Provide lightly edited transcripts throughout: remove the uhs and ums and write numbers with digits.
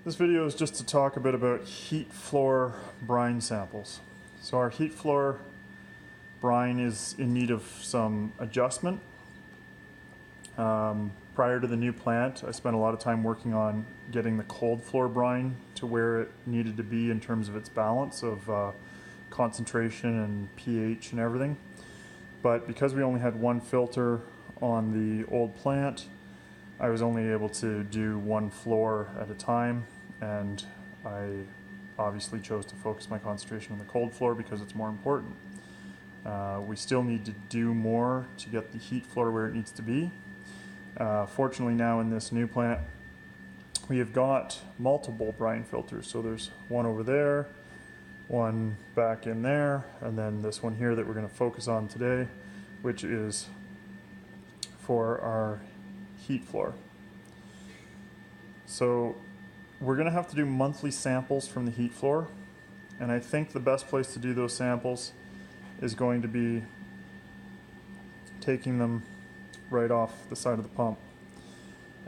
This video is just to talk a bit about heat floor brine samples. So our heat floor brine is in need of some adjustment. Prior to the new plant, I spent a lot of time working on getting the cold floor brine to where it needed to be in terms of its balance of concentration and pH and everything. But because we only had one filter on the old plant, I was only able to do one floor at a time, and I obviously chose to focus my concentration on the cold floor because it's more important. We still need to do more to get the heat floor where it needs to be. Fortunately now in this new plant, we have got multiple brine filters. So there's one over there, one back in there, and then this one here that we're going to focus on today, which is for our heat floor. So we're going to have to do monthly samples from the heat floor, and I think the best place to do those samples is going to be taking them right off the side of the pump.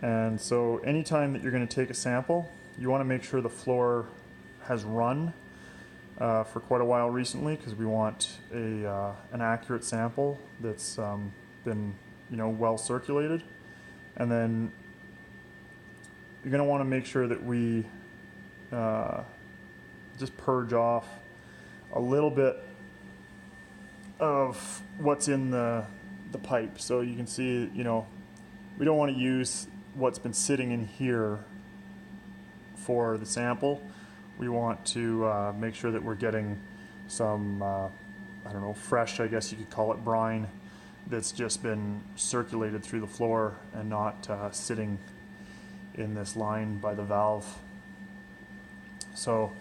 And so anytime that you're going to take a sample, you want to make sure the floor has run for quite a while recently, because we want an accurate sample that's been well circulated. And then you're going to want to make sure that we just purge off a little bit of what's in the pipe. So you can see, we don't want to use what's been sitting in here for the sample. We want to make sure that we're getting some, fresh, I guess you could call it, brine that's just been circulated through the floor and not sitting in this line by the valve. So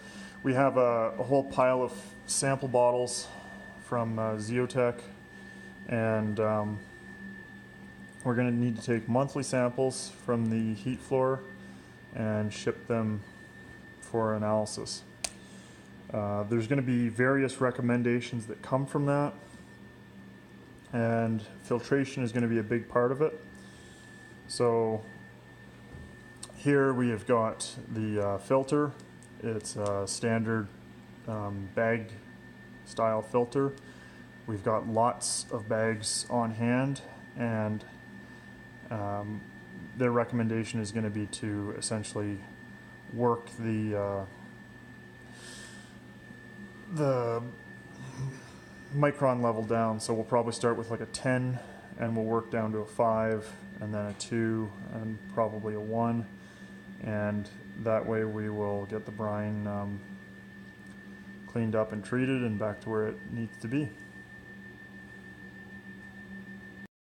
we have a whole pile of sample bottles from Zeotech, and we're going to need to take monthly samples from the heat floor and ship them for analysis. There's going to be various recommendations that come from that, and filtration is going to be a big part of it. So here we have got the filter. It's a standard bag style filter. We've got lots of bags on hand, and their recommendation is going to be to essentially work the micron level down. So we'll probably start with like a 10, and we'll work down to a 5, and then a 2, and probably a 1, and that way we will get the brine cleaned up and treated and back to where it needs to be.